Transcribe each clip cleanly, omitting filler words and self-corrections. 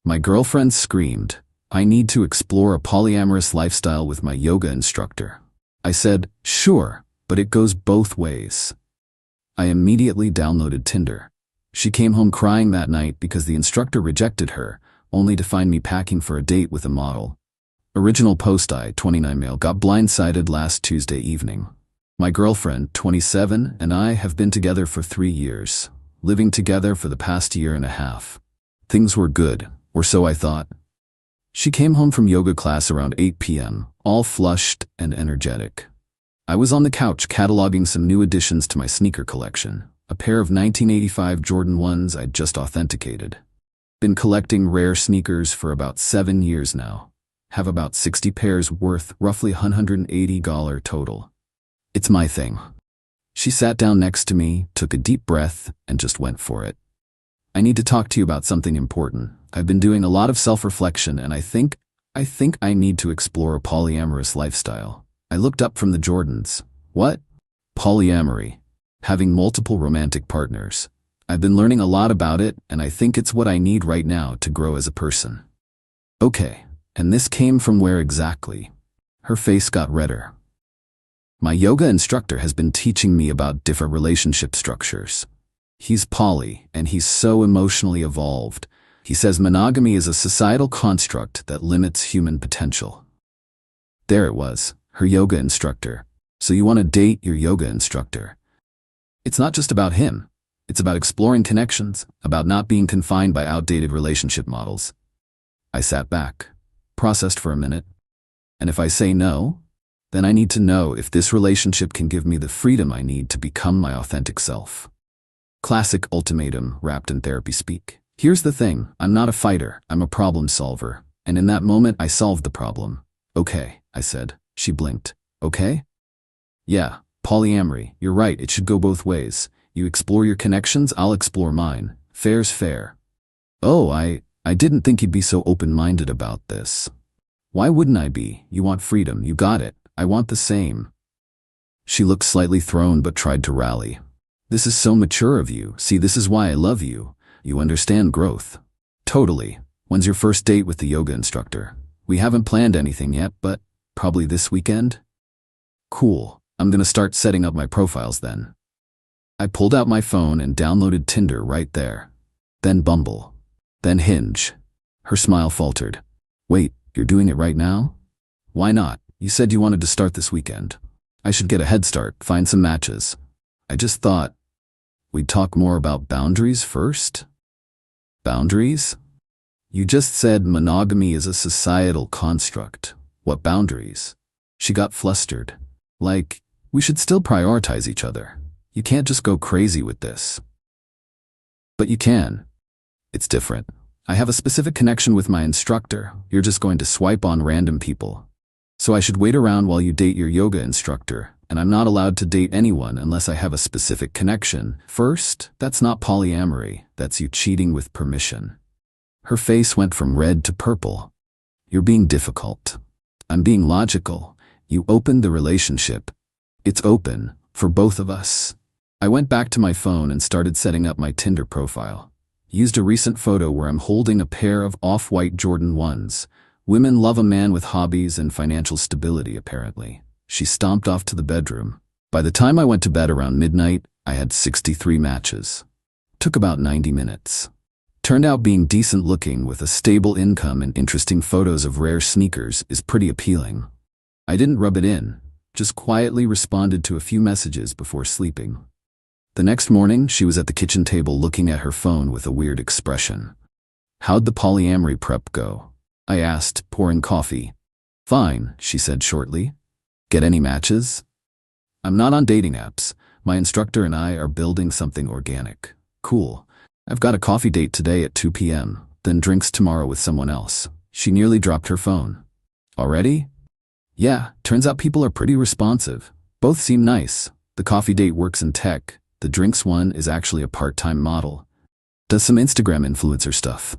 My girlfriend screamed, "I need to explore a polyamorous lifestyle with my yoga instructor." I said, "Sure, but it goes both ways." I immediately downloaded Tinder. She came home crying that night because the instructor rejected her, only to find me packing for a date with a model. Original post: I, 29 male, got blindsided last Tuesday evening. My girlfriend, 27, and I have been together for 3 years, living together for the past year and a half. Things were good, or so I thought. She came home from yoga class around 8 p.m., all flushed and energetic. I was on the couch cataloging some new additions to my sneaker collection, a pair of 1985 Jordan 1s I'd just authenticated. Been collecting rare sneakers for about 7 years now. Have about 60 pairs worth roughly $180 total. It's my thing. She sat down next to me, took a deep breath, and just went for it. "I need to talk to you about something important. I've been doing a lot of self-reflection, and I think I need to explore a polyamorous lifestyle." I looked up from the Jordans. "What?" "Polyamory. Having multiple romantic partners. I've been learning a lot about it, and I think it's what I need right now to grow as a person." "Okay, and this came from where exactly?" Her face got redder. "My yoga instructor has been teaching me about different relationship structures. He's poly, and he's so emotionally evolved. He says monogamy is a societal construct that limits human potential." There it was, her yoga instructor. So you want to date your yoga instructor. It's not just about him. It's about exploring connections, about not being confined by outdated relationship models. I sat back, processed for a minute. And if I say no, then I need to know if this relationship can give me the freedom I need to become my authentic self. Classic ultimatum wrapped in therapy speak. Here's the thing, I'm not a fighter, I'm a problem solver. And in that moment, I solved the problem. "Okay," I said. She blinked. "Okay?" "Yeah, polyamory, you're right, it should go both ways. You explore your connections, I'll explore mine. Fair's fair." "Oh, I didn't think you'd be so open-minded about this." "Why wouldn't I be? You want freedom, you got it. I want the same." She looked slightly thrown but tried to rally. "This is so mature of you. See, this is why I love you. You understand growth." "Totally. When's your first date with the yoga instructor?" "We haven't planned anything yet, but probably this weekend." "Cool. I'm gonna start setting up my profiles then." I pulled out my phone and downloaded Tinder right there. Then Bumble. Then Hinge. Her smile faltered. "Wait, you're doing it right now?" "Why not? You said you wanted to start this weekend. I should get a head start, find some matches. I just thought we'd talk more about boundaries first." "Boundaries? You just said monogamy is a societal construct. What boundaries?" She got flustered. "Like, we should still prioritize each other. You can't just go crazy with this." "But you can. It's different. I have a specific connection with my instructor. You're just going to swipe on random people. So I should wait around while you date your yoga instructor, and I'm not allowed to date anyone unless I have a specific connection. First, that's not polyamory, that's you cheating with permission." Her face went from red to purple. "You're being difficult." "I'm being logical. You opened the relationship. It's open, for both of us." I went back to my phone and started setting up my Tinder profile. Used a recent photo where I'm holding a pair of off-white Jordan 1s. Women love a man with hobbies and financial stability, apparently. She stomped off to the bedroom. By the time I went to bed around midnight, I had 63 matches. Took about 90 minutes. Turned out being decent looking with a stable income and interesting photos of rare sneakers is pretty appealing. I didn't rub it in, just quietly responded to a few messages before sleeping. The next morning, she was at the kitchen table looking at her phone with a weird expression. "How'd the polyamory prep go?" I asked, pouring coffee. "Fine," she said shortly. "Get any matches?" "I'm not on dating apps. My instructor and I are building something organic." "Cool. I've got a coffee date today at 2 p.m., then drinks tomorrow with someone else." She nearly dropped her phone. "Already?" "Yeah, turns out people are pretty responsive. Both seem nice. The coffee date works in tech. The drinks one is actually a part-time model. Does some Instagram influencer stuff."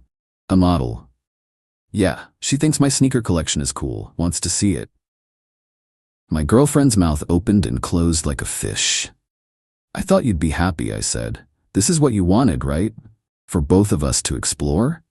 "A model?" "Yeah, she thinks my sneaker collection is cool, wants to see it." My girlfriend's mouth opened and closed like a fish. "I thought you'd be happy," I said. "This is what you wanted, right? For both of us to explore?"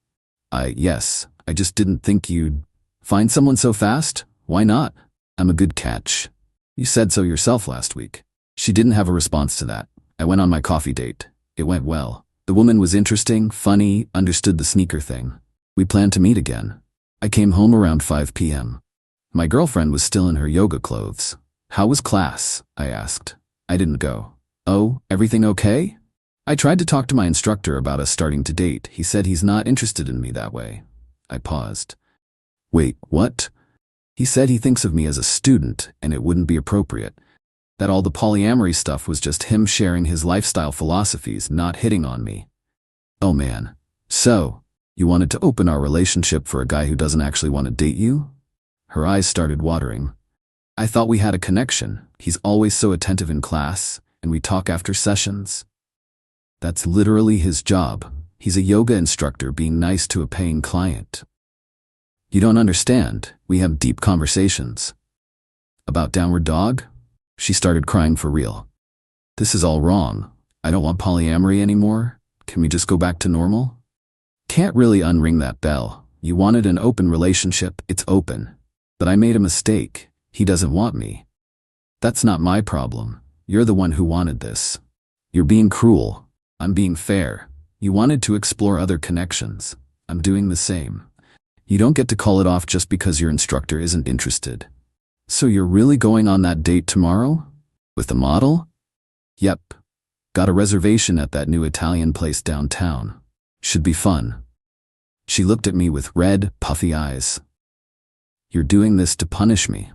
Yes, I just didn't think you'd find someone so fast. Why not? I'm a good catch. You said so yourself last week. She didn't have a response to that. I went on my coffee date. It went well. The woman was interesting, funny, understood the sneaker thing. We planned to meet again. I came home around 5 p.m. My girlfriend was still in her yoga clothes. How was class? I asked. I didn't go. Oh, everything okay? I tried to talk to my instructor about us starting to date. He said he's not interested in me that way. I paused. Wait, what? He said he thinks of me as a student and it wouldn't be appropriate. That all the polyamory stuff was just him sharing his lifestyle philosophies, not hitting on me. Oh man. So, you wanted to open our relationship for a guy who doesn't actually want to date you? Her eyes started watering. I thought we had a connection. He's always so attentive in class, and we talk after sessions. That's literally his job. He's a yoga instructor being nice to a paying client. You don't understand. We have deep conversations. About downward dog? She started crying for real. This is all wrong. I don't want polyamory anymore. Can we just go back to normal? Can't really unring that bell. You wanted an open relationship, it's open. But I made a mistake. He doesn't want me. That's not my problem. You're the one who wanted this. You're being cruel. I'm being fair. You wanted to explore other connections. I'm doing the same. You don't get to call it off just because your instructor isn't interested. So you're really going on that date tomorrow? With the model? Yep. Got a reservation at that new Italian place downtown. Should be fun. She looked at me with red, puffy eyes. You're doing this to punish me.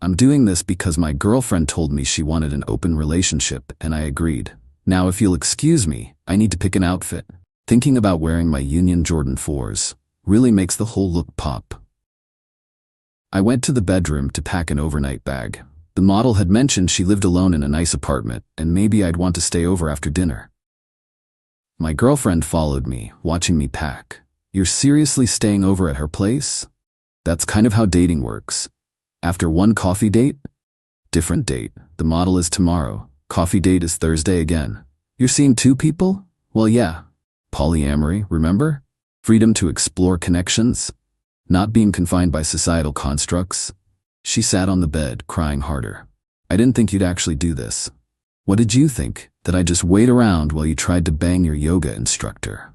I'm doing this because my girlfriend told me she wanted an open relationship and I agreed. Now if you'll excuse me, I need to pick an outfit. Thinking about wearing my Union Jordan 4s really makes the whole look pop. I went to the bedroom to pack an overnight bag. The model had mentioned she lived alone in a nice apartment and maybe I'd want to stay over after dinner. My girlfriend followed me, watching me pack. You're seriously staying over at her place? That's kind of how dating works. After one coffee date? Different date. The model is tomorrow. Coffee date is Thursday again. You're seeing two people? Well, yeah. Polyamory, remember? Freedom to explore connections. Not being confined by societal constructs. She sat on the bed, crying harder. I didn't think you'd actually do this. What did you think? That I'd just wait around while you tried to bang your yoga instructor?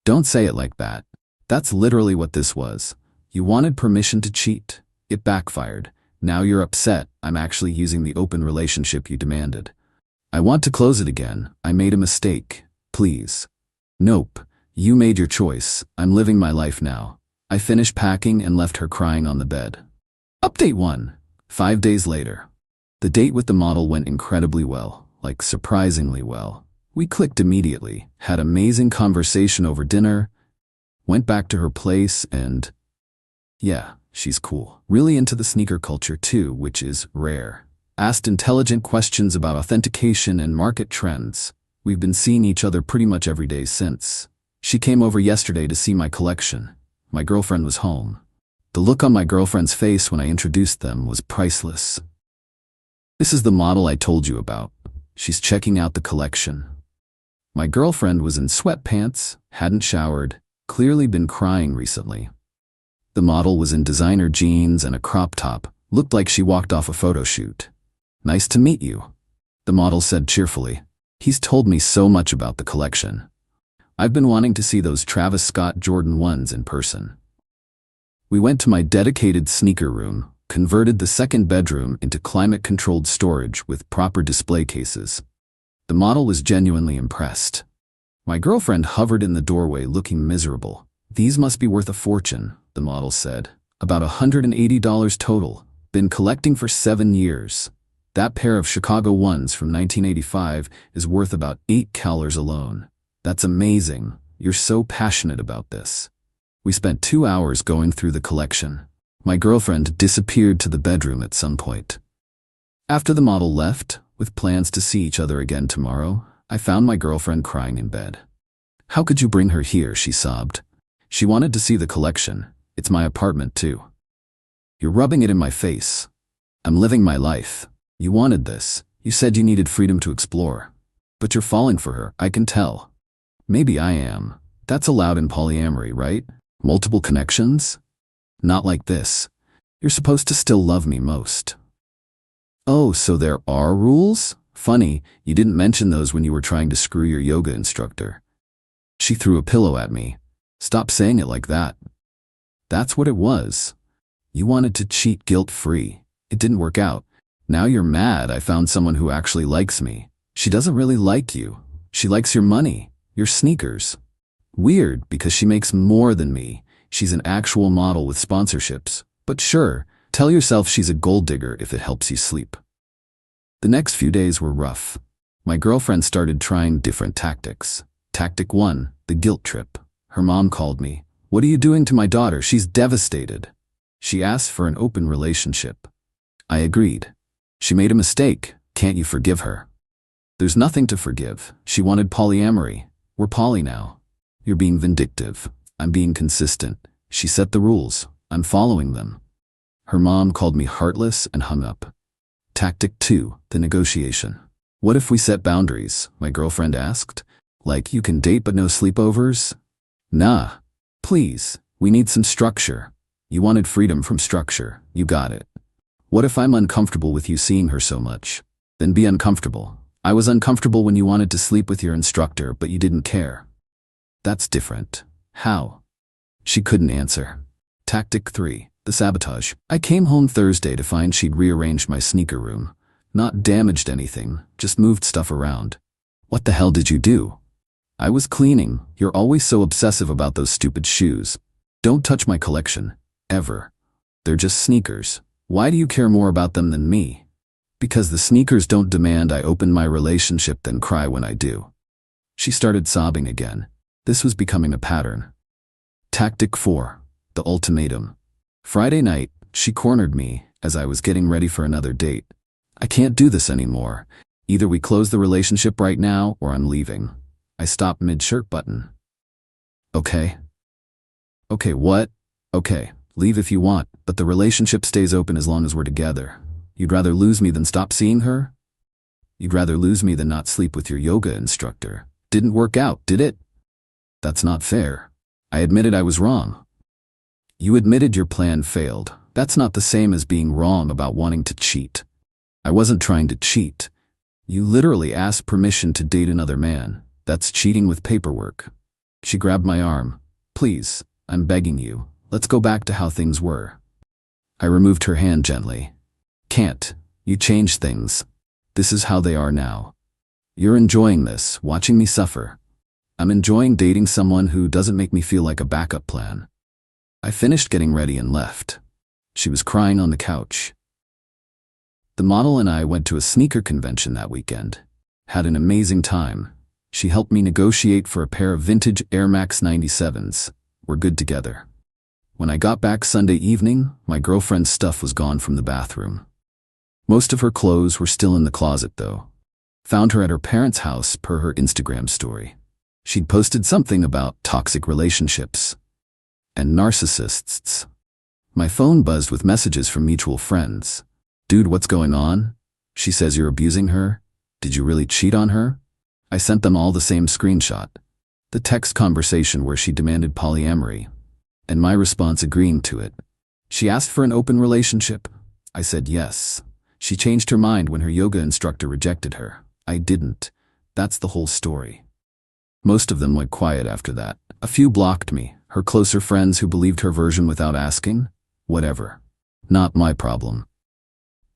Don't say it like that. That's literally what this was. You wanted permission to cheat. It backfired. Now you're upset. I'm actually using the open relationship you demanded. I want to close it again. I made a mistake. Please. Nope. You made your choice. I'm living my life now. I finished packing and left her crying on the bed. Update 1. 5 days later. The date with the model went incredibly well, like surprisingly well. We clicked immediately, had amazing conversation over dinner, went back to her place and... yeah, she's cool. Really into the sneaker culture too, which is rare. Asked intelligent questions about authentication and market trends. We've been seeing each other pretty much every day since. She came over yesterday to see my collection. My girlfriend was home. The look on my girlfriend's face when I introduced them was priceless. This is the model I told you about. She's checking out the collection. My girlfriend was in sweatpants, hadn't showered, clearly been crying recently. The model was in designer jeans and a crop top, looked like she walked off a photo shoot. Nice to meet you, the model said cheerfully. He's told me so much about the collection. I've been wanting to see those Travis Scott Jordan 1s in person. We went to my dedicated sneaker room, converted the second bedroom into climate-controlled storage with proper display cases. The model was genuinely impressed. My girlfriend hovered in the doorway looking miserable. These must be worth a fortune, the model said. About $180 total. Been collecting for 7 years. That pair of Chicago 1s from 1985 is worth about $8 alone. That's amazing. You're so passionate about this. We spent 2 hours going through the collection. My girlfriend disappeared to the bedroom at some point. After the model left, with plans to see each other again tomorrow, I found my girlfriend crying in bed. How could you bring her here, she sobbed. She wanted to see the collection. It's my apartment too. You're rubbing it in my face. I'm living my life. You wanted this. You said you needed freedom to explore. But you're falling for her, I can tell. Maybe I am. That's allowed in polyamory, right? Multiple connections? Not like this. You're supposed to still love me most. Oh, so there are rules? Funny, you didn't mention those when you were trying to screw your yoga instructor. She threw a pillow at me. Stop saying it like that. That's what it was. You wanted to cheat guilt-free. It didn't work out. Now you're mad I found someone who actually likes me. She doesn't really like you. She likes your money, your sneakers. Weird, because she makes more than me. She's an actual model with sponsorships. But sure, tell yourself she's a gold digger if it helps you sleep. The next few days were rough. My girlfriend started trying different tactics. Tactic 1, the guilt trip. Her mom called me. What are you doing to my daughter? She's devastated. She asked for an open relationship. I agreed. She made a mistake. Can't you forgive her? There's nothing to forgive. She wanted polyamory. We're poly now. You're being vindictive. I'm being consistent. She set the rules. I'm following them. Her mom called me heartless and hung up. Tactic 2, the negotiation. What if we set boundaries? My girlfriend asked. Like you can date but no sleepovers? Nah. Please, we need some structure. You wanted freedom from structure. You got it. What if I'm uncomfortable with you seeing her so much? Then be uncomfortable. I was uncomfortable when you wanted to sleep with your instructor, but you didn't care. That's different. How? She couldn't answer. Tactic 3, the sabotage. I came home Thursday to find she'd rearranged my sneaker room. Not damaged anything, just moved stuff around. What the hell did you do? I was cleaning. You're always so obsessive about those stupid shoes. Don't touch my collection. Ever. They're just sneakers. Why do you care more about them than me? Because the sneakers don't demand I open my relationship then cry when I do. She started sobbing again. This was becoming a pattern. Tactic 4, the ultimatum. Friday night, she cornered me as I was getting ready for another date. I can't do this anymore. Either we close the relationship right now or I'm leaving. I stopped mid-shirt button. Okay. Okay, what? Okay, leave if you want, but the relationship stays open as long as we're together. You'd rather lose me than stop seeing her? You'd rather lose me than not sleep with your yoga instructor. Didn't work out, did it? That's not fair. I admitted I was wrong. You admitted your plan failed. That's not the same as being wrong about wanting to cheat. I wasn't trying to cheat. You literally asked permission to date another man. That's cheating with paperwork. She grabbed my arm. Please, I'm begging you. Let's go back to how things were. I removed her hand gently. Can't. You changed things. This is how they are now. You're enjoying this, watching me suffer. I'm enjoying dating someone who doesn't make me feel like a backup plan. I finished getting ready and left. She was crying on the couch. The model and I went to a sneaker convention that weekend. Had an amazing time. She helped me negotiate for a pair of vintage Air Max 97s. We're good together. When I got back Sunday evening, my girlfriend's stuff was gone from the bathroom. Most of her clothes were still in the closet though. Found her at her parents' house per her Instagram story. She'd posted something about toxic relationships and narcissists. My phone buzzed with messages from mutual friends. Dude, what's going on? She says you're abusing her. Did you really cheat on her? I sent them all the same screenshot. The text conversation where she demanded polyamory. And my response agreeing to it. She asked for an open relationship. I said yes. She changed her mind when her yoga instructor rejected her. I didn't. That's the whole story. Most of them went quiet after that. A few blocked me. Her closer friends who believed her version without asking? Whatever. Not my problem.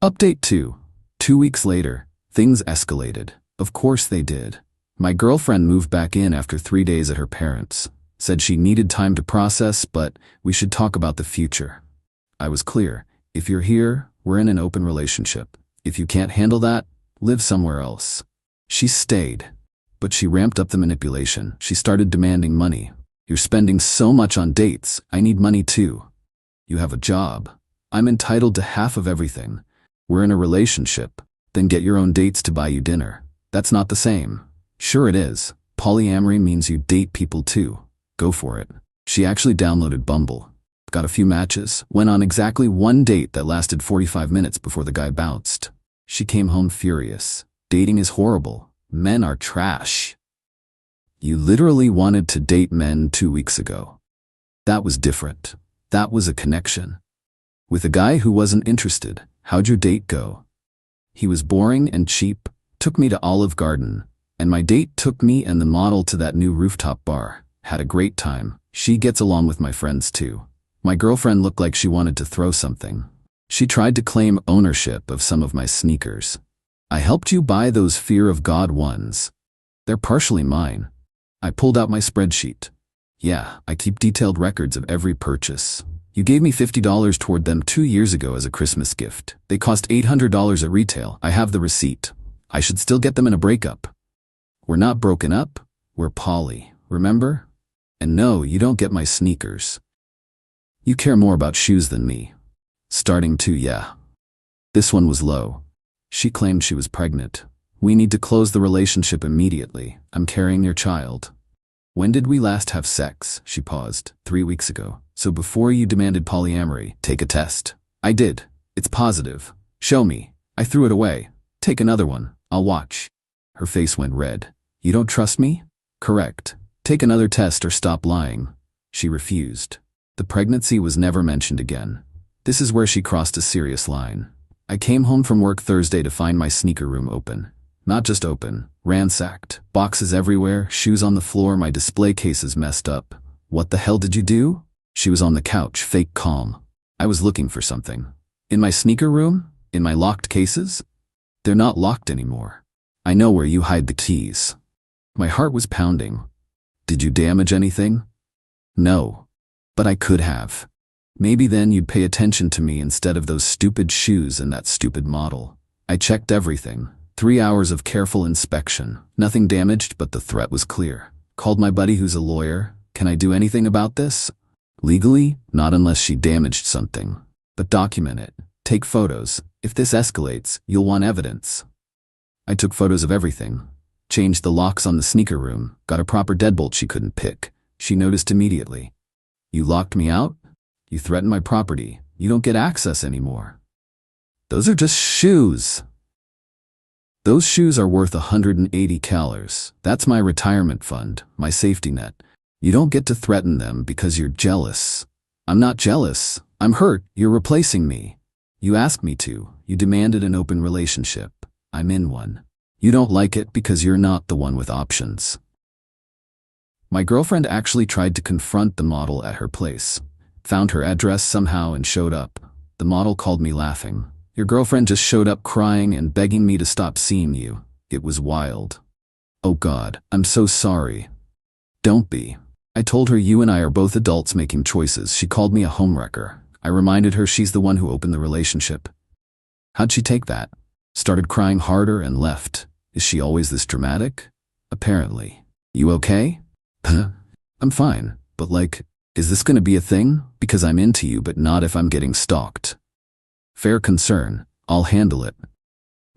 Update 2. 2 weeks later, things escalated. Of course they did. My girlfriend moved back in after 3 days at her parents'. Said she needed time to process, but we should talk about the future. I was clear. If you're here, we're in an open relationship. If you can't handle that, live somewhere else. She stayed. But she ramped up the manipulation. She started demanding money. You're spending so much on dates. I need money too. You have a job. I'm entitled to half of everything. We're in a relationship. Then get your own dates to buy you dinner. That's not the same. Sure it is. Polyamory means you date people too. Go for it. She actually downloaded Bumble. Got a few matches. Went on exactly one date that lasted 45 minutes before the guy bounced. She came home furious. Dating is horrible. Men are trash. You literally wanted to date men 2 weeks ago. That was different. That was a connection. With a guy who wasn't interested, how'd your date go? He was boring and cheap, took me to Olive Garden, and my date took me and the model to that new rooftop bar. Had a great time. She gets along with my friends too. My girlfriend looked like she wanted to throw something. She tried to claim ownership of some of my sneakers. I helped you buy those fear of God ones. They're partially mine. I pulled out my spreadsheet. Yeah, I keep detailed records of every purchase. You gave me $50 toward them 2 years ago as a Christmas gift. They cost $800 at retail. I have the receipt. I should still get them in a breakup. We're not broken up. We're poly, remember? And no, you don't get my sneakers. You care more about shoes than me. Starting to, yeah. This one was low. She claimed she was pregnant. We need to close the relationship immediately. I'm carrying your child. When did we last have sex? She paused. 3 weeks ago. So before you demanded polyamory, take a test. I did. It's positive. Show me. I threw it away. Take another one. I'll watch. Her face went red. You don't trust me? Correct. Take another test or stop lying. She refused. The pregnancy was never mentioned again. This is where she crossed a serious line. I came home from work Thursday to find my sneaker room open. Not just open, ransacked. Boxes everywhere, shoes on the floor, my display cases messed up. What the hell did you do? She was on the couch, fake calm. I was looking for something. In my sneaker room? In my locked cases? They're not locked anymore. I know where you hide the keys. My heart was pounding. Did you damage anything? No. But I could have. Maybe then you'd pay attention to me instead of those stupid shoes and that stupid model. I checked everything. 3 hours of careful inspection. Nothing damaged, but the threat was clear. Called my buddy who's a lawyer. Can I do anything about this? Legally, not unless she damaged something. But document it. Take photos. If this escalates, you'll want evidence. I took photos of everything. Changed the locks on the sneaker room. Got a proper deadbolt she couldn't pick. She noticed immediately. You locked me out? You threatened my property. You don't get access anymore. Those are just shoes. Those shoes are worth 180 calories. That's my retirement fund, my safety net. You don't get to threaten them because you're jealous. I'm not jealous. I'm hurt. You're replacing me. You asked me to. You demanded an open relationship. I'm in one. You don't like it because you're not the one with options. My girlfriend actually tried to confront the model at her place. Found her address somehow and showed up. The model called me laughing. Your girlfriend just showed up crying and begging me to stop seeing you. It was wild. Oh God, I'm so sorry. Don't be. I told her you and I are both adults making choices. She called me a homewrecker. I reminded her she's the one who opened the relationship. How'd she take that? Started crying harder and left. Is she always this dramatic? Apparently. You okay? I'm fine, but like, is this gonna be a thing? Because I'm into you, but not if I'm getting stalked. Fair concern. I'll handle it.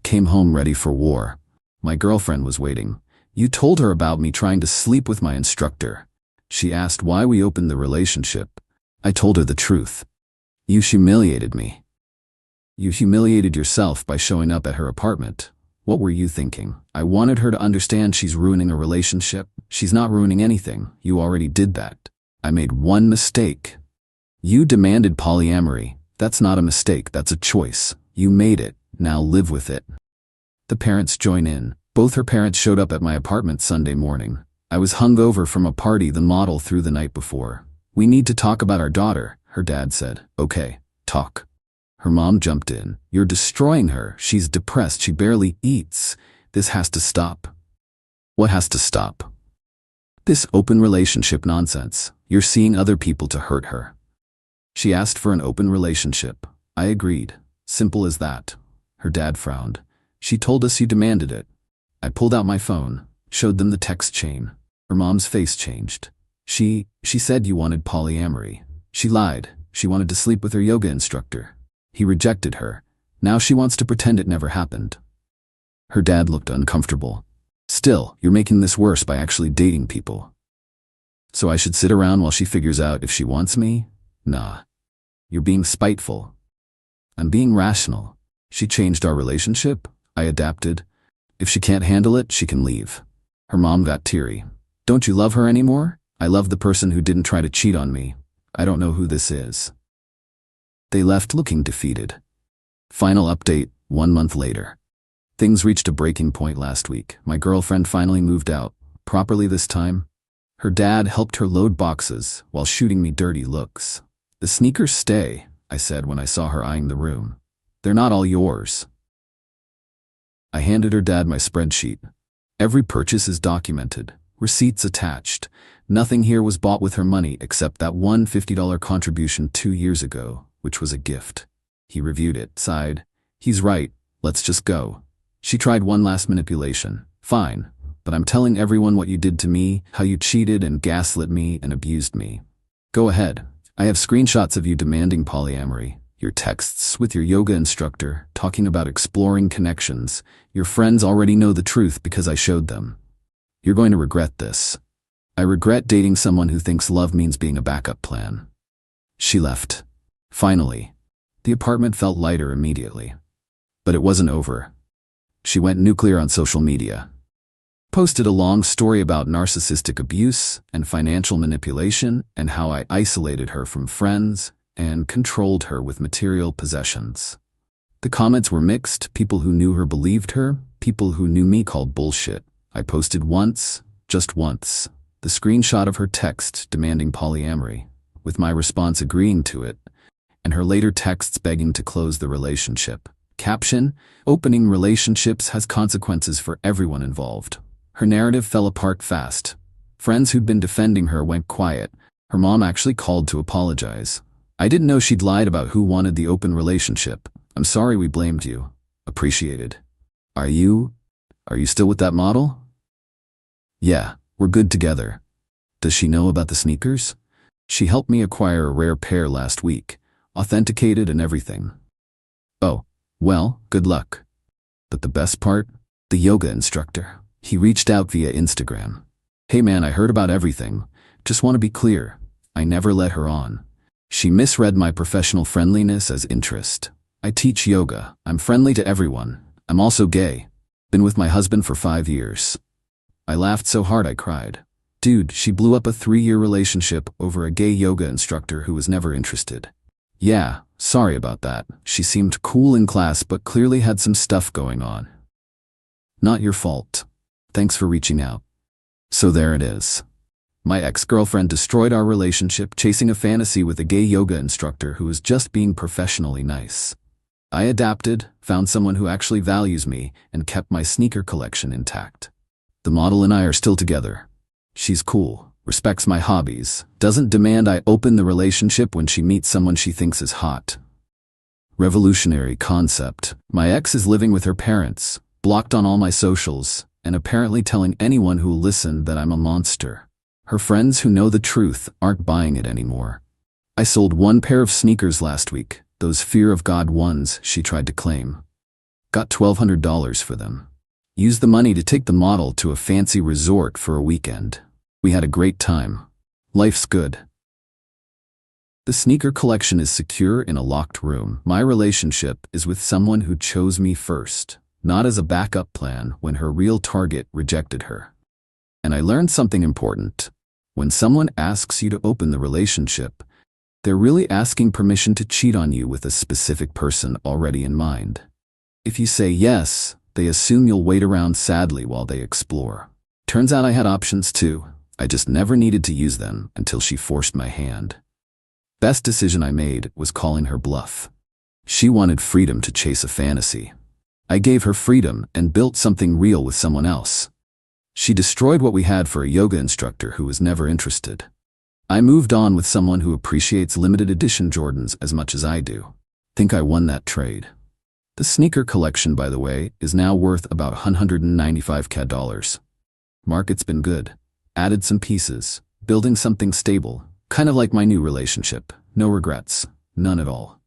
Came home ready for war. My girlfriend was waiting. You told her about me trying to sleep with my instructor. She asked why we opened the relationship. I told her the truth. You humiliated me. You humiliated yourself by showing up at her apartment. What were you thinking? I wanted her to understand she's ruining a relationship. She's not ruining anything. You already did that. I made one mistake. You demanded polyamory. That's not a mistake, that's a choice. You made it. Now live with it. The parents join in. Both her parents showed up at my apartment Sunday morning. I was hungover from a party the model threw the night before. We need to talk about our daughter, her dad said. Okay, talk. Her mom jumped in. You're destroying her. She's depressed. She barely eats. This has to stop. What has to stop? This open relationship nonsense. You're seeing other people to hurt her. She asked for an open relationship. I agreed. Simple as that. Her dad frowned. She told us you demanded it. I pulled out my phone, showed them the text chain. Her mom's face changed. She said you wanted polyamory. She lied. She wanted to sleep with her yoga instructor. He rejected her. Now she wants to pretend it never happened. Her dad looked uncomfortable. Still, you're making this worse by actually dating people. So I should sit around while she figures out if she wants me? Nah. You're being spiteful. I'm being rational. She changed our relationship. I adapted. If she can't handle it, she can leave. Her mom got teary. Don't you love her anymore? I love the person who didn't try to cheat on me. I don't know who this is. They left looking defeated. Final update, 1 month later. Things reached a breaking point last week. My girlfriend finally moved out, properly this time. Her dad helped her load boxes while shooting me dirty looks. The sneakers stay, I said when I saw her eyeing the room. They're not all yours. I handed her dad my spreadsheet. Every purchase is documented, receipts attached. Nothing here was bought with her money except that one $50 contribution 2 years ago, which was a gift. He reviewed it, sighed. He's right, let's just go. She tried one last manipulation. Fine, but I'm telling everyone what you did to me, how you cheated and gaslit me and abused me. Go ahead. I have screenshots of you demanding polyamory, your texts with your yoga instructor, talking about exploring connections. Your friends already know the truth because I showed them. You're going to regret this. I regret dating someone who thinks love means being a backup plan. She left. Finally. The apartment felt lighter immediately. But it wasn't over. She went nuclear on social media. Posted a long story about narcissistic abuse and financial manipulation and how I isolated her from friends and controlled her with material possessions. The comments were mixed. People who knew her believed her. People who knew me called bullshit. I posted once, just once, the screenshot of her text demanding polyamory, with my response agreeing to it, and her later texts begging to close the relationship. Caption: opening relationships has consequences for everyone involved. Her narrative fell apart fast. Friends who'd been defending her went quiet. Her mom actually called to apologize. I didn't know she'd lied about who wanted the open relationship. I'm sorry we blamed you. Appreciated. Are you still with that model? Yeah, we're good together. Does she know about the sneakers? She helped me acquire a rare pair last week, authenticated and everything. Oh, well, good luck. But the best part? The yoga instructor. He reached out via Instagram. Hey man, I heard about everything. Just want to be clear. I never let her on. She misread my professional friendliness as interest. I teach yoga. I'm friendly to everyone. I'm also gay. Been with my husband for 5 years. I laughed so hard I cried. Dude, she blew up a 3-year relationship over a gay yoga instructor who was never interested. Yeah, sorry about that. She seemed cool in class but clearly had some stuff going on. Not your fault. Thanks for reaching out. So there it is. My ex-girlfriend destroyed our relationship chasing a fantasy with a gay yoga instructor who was just being professionally nice. I adapted, found someone who actually values me, and kept my sneaker collection intact. The model and I are still together. She's cool, respects my hobbies, doesn't demand I open the relationship when she meets someone she thinks is hot. Revolutionary concept. My ex is living with her parents, blocked on all my socials, and apparently telling anyone who'll listen that I'm a monster. Her friends who know the truth aren't buying it anymore. I sold 1 pair of sneakers last week, those fear of God ones she tried to claim. Got $1,200 for them. Used the money to take the model to a fancy resort for a weekend. We had a great time. Life's good. The sneaker collection is secure in a locked room. My relationship is with someone who chose me first, not as a backup plan when her real target rejected her. And I learned something important. When someone asks you to open the relationship, they're really asking permission to cheat on you with a specific person already in mind. If you say yes, they assume you'll wait around sadly while they explore. Turns out I had options too. I just never needed to use them until she forced my hand. Best decision I made was calling her bluff. She wanted freedom to chase a fantasy. I gave her freedom and built something real with someone else. She destroyed what we had for a yoga instructor who was never interested. I moved on with someone who appreciates limited edition Jordans as much as I do. Think I won that trade. The sneaker collection, by the way, is now worth about $195,000. Market's been good. Added some pieces, building something stable, kind of like my new relationship. No regrets, none at all.